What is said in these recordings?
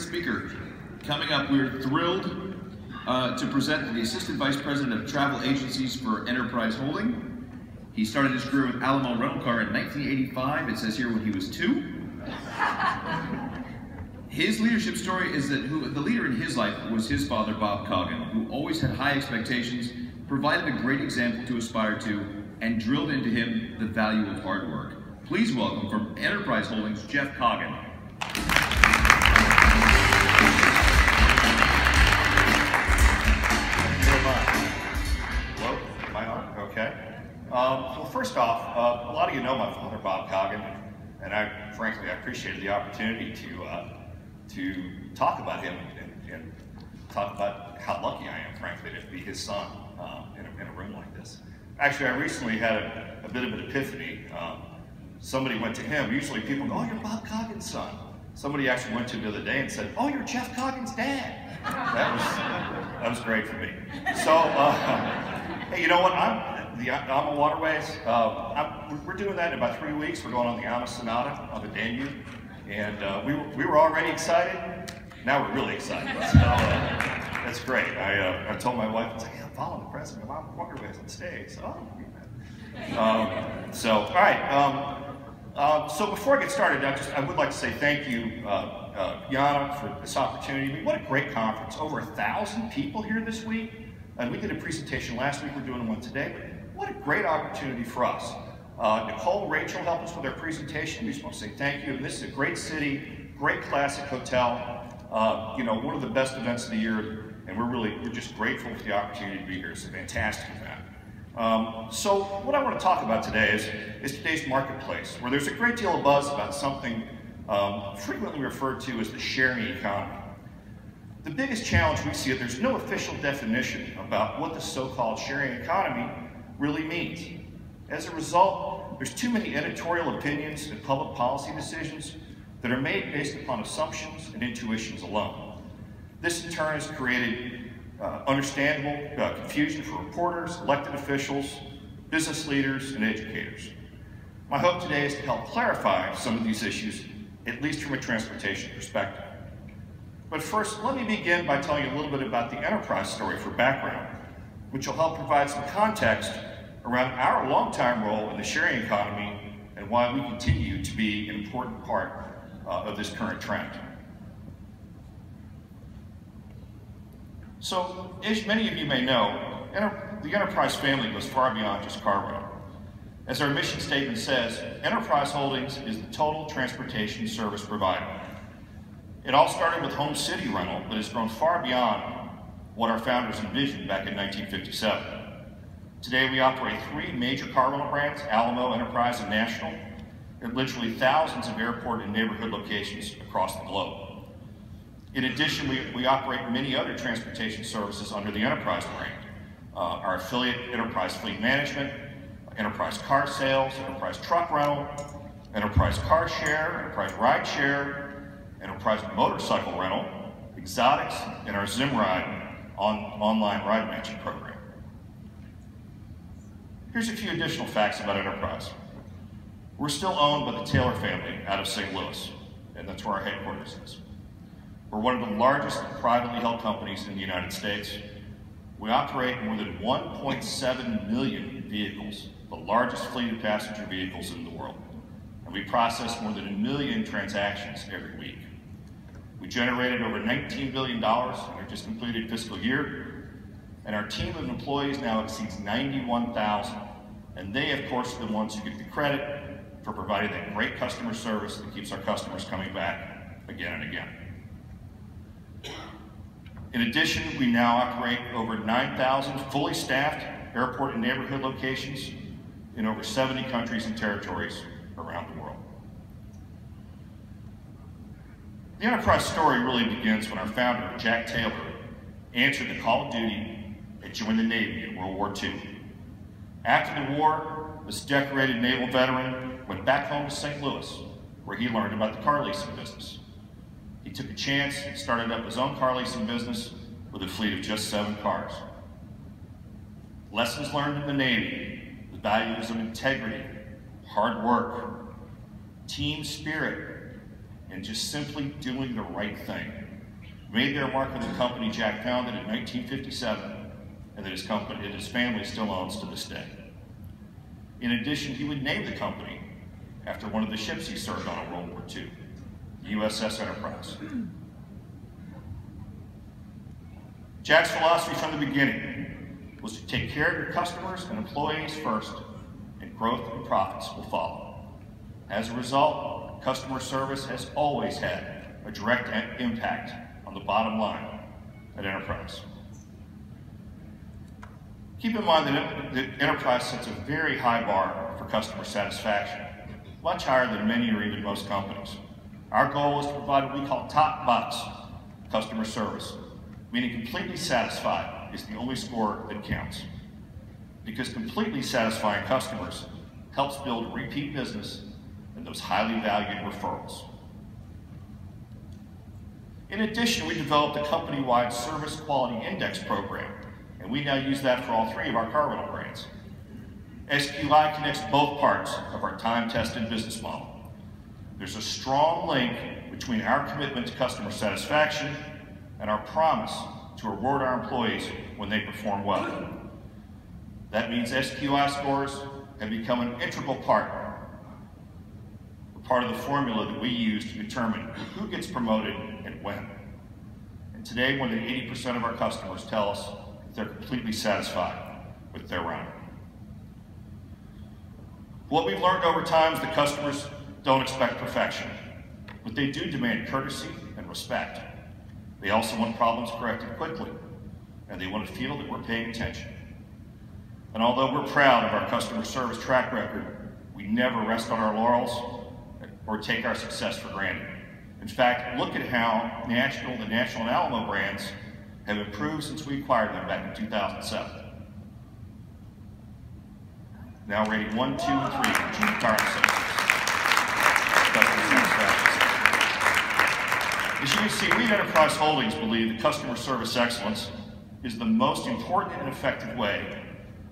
great speaker. Coming up, we're thrilled to present the Assistant Vice President of Travel Agencies for Enterprise Holding. He started his career with Alamo Rental Car in 1985. It says here when he was 2. His leadership story is that the leader in his life was his father, Bob Coggin, who always had high expectations, provided a great example to aspire to, and drilled into him the value of hard work. Please welcome from Enterprise Holdings, Jeff Coggin. Hello, am I on? Okay. Well, first off, a lot of you know my father, Bob Coggin, and frankly, I appreciated the opportunity to talk about him and talk about how lucky I am, frankly, to be his son in a room like this. Actually, I recently had a bit of an epiphany. Somebody went to him. Usually people go, "Oh, you're Bob Coggin's son." Somebody actually went to him the other day and said, "Oh, you're Jeff Coggin's dad." That was great for me. So, hey, you know what? I'm the AMA Waterways. We're doing that in about 3 weeks. We're going on the AMA Sonata on the Danube, and we were already excited. Now we're really excited. So that's great. I told my wife, I was like, "Yeah, I'm following the president of AMA Waterways on stage." So, all right. So before I get started, I would like to say thank you, Jana, for this opportunity. I mean, what a great conference. Over 1,000 people here this week. And we did a presentation last week, we're doing one today, but what a great opportunity for us. Nicole and Rachel helped us with our presentation. We just want to say thank you. And this is a great city, great classic hotel, you know, one of the best events of the year, and we're just grateful for the opportunity to be here. It's a fantastic event. So what I want to talk about today is today's marketplace, where there's a great deal of buzz about something frequently referred to as the sharing economy. The biggest challenge we see is there's no official definition about what the so-called sharing economy really means. As a result, there's too many editorial opinions and public policy decisions that are made based upon assumptions and intuitions alone. This in turn has created understandable confusion for reporters, elected officials, business leaders, and educators. My hope today is to help clarify some of these issues, at least from a transportation perspective. But first, let me begin by telling you a little bit about the Enterprise story for background, which will help provide some context around our long-time role in the sharing economy and why we continue to be an important part of this current trend. So, as many of you may know, the Enterprise family goes far beyond just car rental. As our mission statement says, Enterprise Holdings is the total transportation service provider. It all started with Home City Rental, but has grown far beyond what our founders envisioned back in 1957. Today we operate 3 major car rental brands, Alamo, Enterprise, and National, and literally thousands of airport and neighborhood locations across the globe. In addition, we operate many other transportation services under the Enterprise brand. Our affiliate, Enterprise Fleet Management, Enterprise Car Sales, Enterprise Truck Rental, Enterprise Car Share, Enterprise Ride Share, Enterprise Motorcycle Rental, Exotics, and our ZimRide online ride matching program. Here's a few additional facts about Enterprise. We're still owned by the Taylor family out of St. Louis, and that's where our headquarters is. We're one of the largest privately held companies in the United States. We operate more than 1.7 million vehicles, the largest fleet of passenger vehicles in the world. And we process more than 1 million transactions every week. We generated over $19 billion in our just completed fiscal year, and our team of employees now exceeds 91,000. And they, of course, are the ones who get the credit for providing that great customer service that keeps our customers coming back again and again. In addition, we now operate over 9,000 fully staffed airport and neighborhood locations in over 70 countries and territories around the world. The Enterprise story really begins when our founder, Jack Taylor, answered the call of duty and joined the Navy in World War II. After the war, this decorated naval veteran went back home to St. Louis, where he learned about the car leasing business. He took a chance and started up his own car leasing business with a fleet of just 7 cars. Lessons learned in the Navy, the values of integrity, hard work, team spirit, and just simply doing the right thing. Made their mark in the company Jack founded in 1957, and that his family still owns to this day. In addition, he would name the company after one of the ships he served on in World War II, the USS Enterprise. Jack's philosophy from the beginning was to take care of your customers and employees first, and growth and profits will follow. As a result, customer service has always had a direct impact on the bottom line at Enterprise. Keep in mind that Enterprise sets a very high bar for customer satisfaction, much higher than many or even most companies. Our goal is to provide what we call top box customer service, meaning completely satisfied is the only score that counts. Because completely satisfying customers helps build repeat business and those highly valued referrals. In addition, we developed a company-wide service quality index program, and we now use that for all three of our car rental brands. SQI connects both parts of our time-tested business model. There's a strong link between our commitment to customer satisfaction and our promise to reward our employees when they perform well. That means SQI scores have become an integral part of the formula that we use to determine who gets promoted and when. And today, more than 80% of our customers tell us that they're completely satisfied with their rental. What we've learned over time is that customers don't expect perfection, but they do demand courtesy and respect. They also want problems corrected quickly, and they want to feel that we're paying attention. And although we're proud of our customer service track record, we never rest on our laurels or take our success for granted. In fact, look at how the National and Alamo brands have improved since we acquired them back in 2007. Now rated 1, 2, and 3 for Junior Car Associates. As you can see, we at Enterprise Holdings believe that customer service excellence is the most important and effective way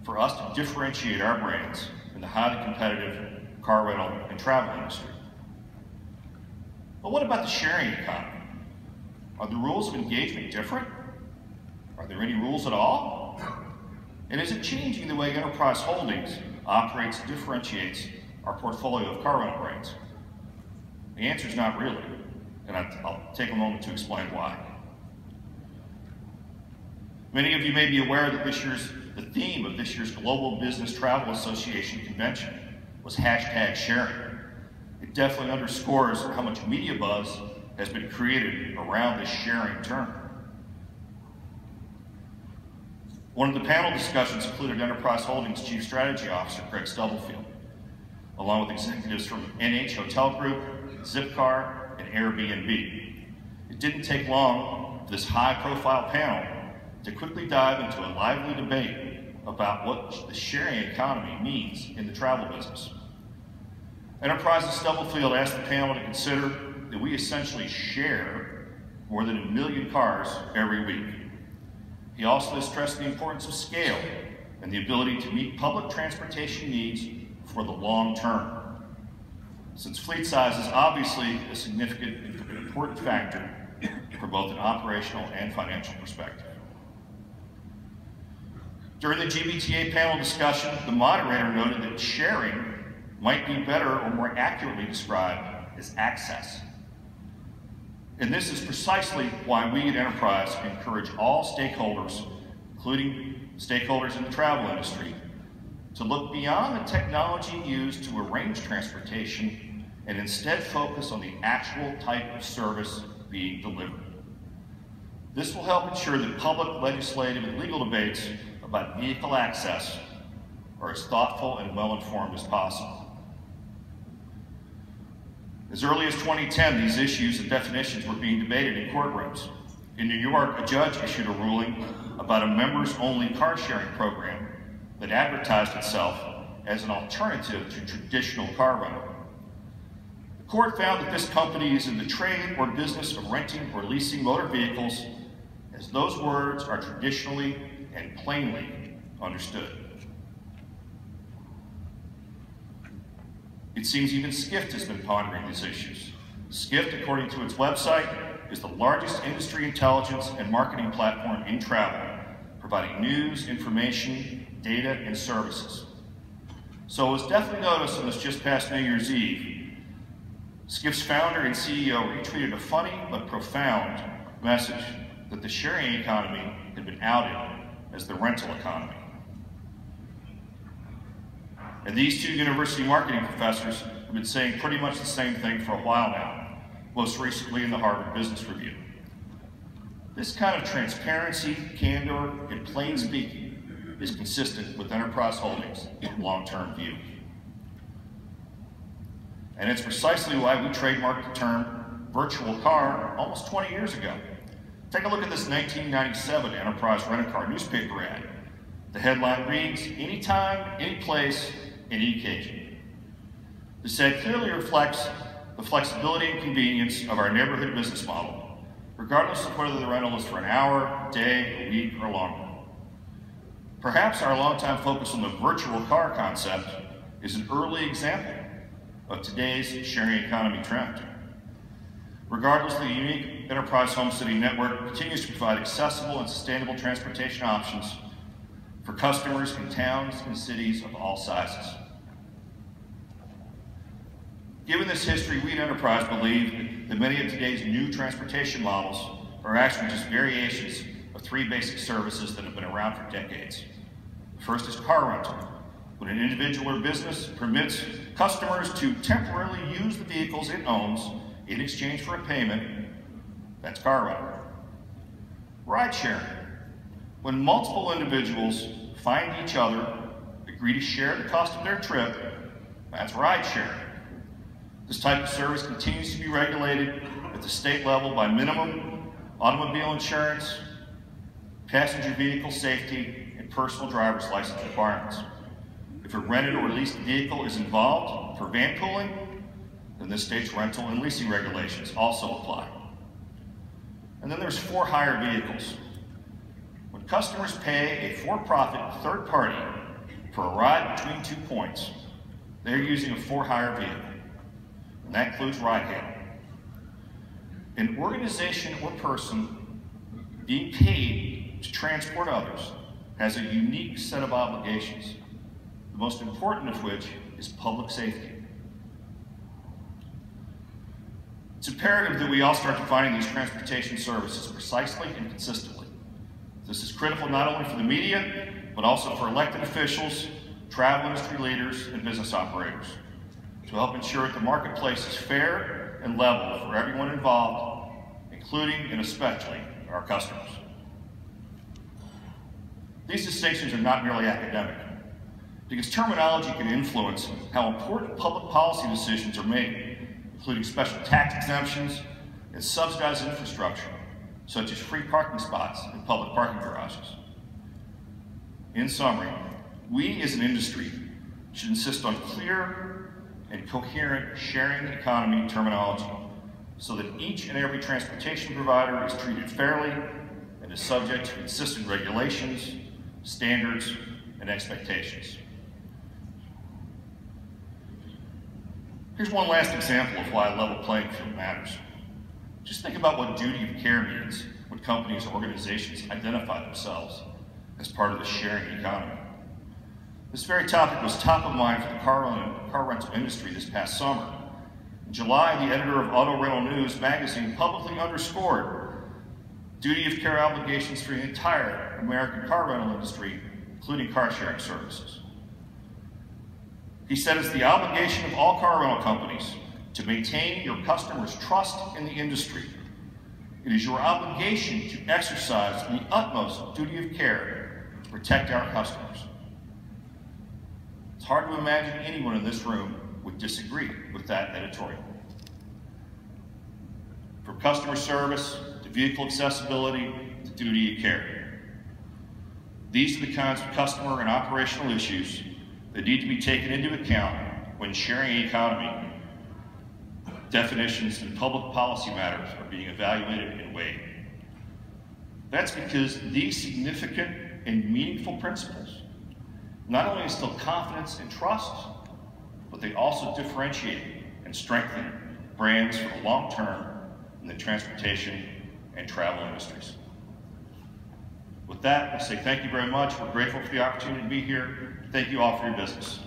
for us to differentiate our brands in the highly competitive car rental and travel industry. But what about the sharing economy? Are the rules of engagement different? Are there any rules at all? And is it changing the way Enterprise Holdings operates and differentiates our portfolio of car rental brands? The answer is not really, and I'll take a moment to explain why. Many of you may be aware that the theme of this year's Global Business Travel Association convention was #sharing. It definitely underscores how much media buzz has been created around this sharing term. One of the panel discussions included Enterprise Holdings Chief Strategy Officer Craig Stubblefield, along with executives from NH Hotel Group, Zipcar, and Airbnb. It didn't take long for this high-profile panel to quickly dive into a lively debate about what the sharing economy means in the travel business. Enterprise and Stubblefield asked the panel to consider that we essentially share more than 1 million cars every week. He also stressed the importance of scale and the ability to meet public transportation needs for the long term, since fleet size is obviously a significant and important factor for both an operational and financial perspective. During the GBTA panel discussion, the moderator noted that sharing might be better or more accurately described as access. And this is precisely why we at Enterprise encourage all stakeholders, including stakeholders in the travel industry, to look beyond the technology used to arrange transportation and instead focus on the actual type of service being delivered. This will help ensure that public, legislative, and legal debates about vehicle access are as thoughtful and well-informed as possible. As early as 2010, these issues and definitions were being debated in courtrooms. In New York, a judge issued a ruling about a members-only car-sharing program that advertised itself as an alternative to traditional car rental. The court found that this company is in the trade or business of renting or leasing motor vehicles, as those words are traditionally and plainly understood. It seems even Skift has been pondering these issues. Skift, according to its website, is the largest industry intelligence and marketing platform in travel, providing news, information, data, and services. So it was definitely noticed on this just past New Year's Eve, Skift's founder and CEO retweeted a funny but profound message that the sharing economy had been outed as the rental economy. And these two university marketing professors have been saying pretty much the same thing for a while now, most recently in the Harvard Business Review. This kind of transparency, candor, and plain speaking is consistent with Enterprise Holdings' long-term view. And it's precisely why we trademarked the term virtual car almost 20 years ago. Take a look at this 1997 Enterprise Rent-A-Car newspaper ad. The headline reads, "Anytime, any place, any occasion." This ad clearly reflects the flexibility and convenience of our neighborhood business model, regardless of whether the rental is for an hour, day, a week, or longer. Perhaps our longtime focus on the virtual car concept is an early example of today's sharing economy trend. Regardless, the unique Enterprise Home City network continues to provide accessible and sustainable transportation options for customers in towns and cities of all sizes. Given this history, we at Enterprise believe that many of today's new transportation models are actually just variations of three basic services that have been around for decades. The first is car rental, when an individual or business permits customers to temporarily use the vehicles it owns in exchange for a payment. That's car rental. Ride sharing, when multiple individuals find each other, agree to share the cost of their trip. That's ride sharing. This type of service continues to be regulated at the state level by minimum automobile insurance, passenger vehicle safety, and personal driver's license requirements. If a rented or leased vehicle is involved for van pooling, then this state's rental and leasing regulations also apply. And then there's for-hire vehicles. When customers pay a for-profit third party for a ride between 2 points, they're using a for-hire vehicle, and that includes ride-hailing. An organization or person being paid to transport others has a unique set of obligations, the most important of which is public safety. It's imperative that we all start defining these transportation services precisely and consistently. This is critical not only for the media, but also for elected officials, travel industry leaders, and business operators, to help ensure that the marketplace is fair and level for everyone involved, including and especially our customers. These distinctions are not merely academic, because terminology can influence how important public policy decisions are made, including special tax exemptions and subsidized infrastructure, such as free parking spots in public parking garages. In summary, we as an industry should insist on clear and coherent sharing economy terminology so that each and every transportation provider is treated fairly and is subject to consistent regulations, standards, and expectations. Here's one last example of why a level playing field matters. Just think about what duty of care means when companies or organizations identify themselves as part of the sharing economy. This very topic was top of mind for the car rental industry this past summer. In July, the editor of Auto Rental News magazine publicly underscored duty of care obligations for the entire American car rental industry, including car sharing services. He said it's the obligation of all car rental companies to maintain your customers' trust in the industry. It is your obligation to exercise the utmost duty of care to protect our customers. It's hard to imagine anyone in this room would disagree with that editorial. From customer service to vehicle accessibility to duty of care. These are the kinds of customer and operational issues that need to be taken into account when sharing economy definitions and public policy matters are being evaluated and weighed. That's because these significant and meaningful principles not only instill confidence and trust, but they also differentiate and strengthen brands for the long term in the transportation and travel industries. With that, I say thank you very much. We're grateful for the opportunity to be here. Thank you all for your business.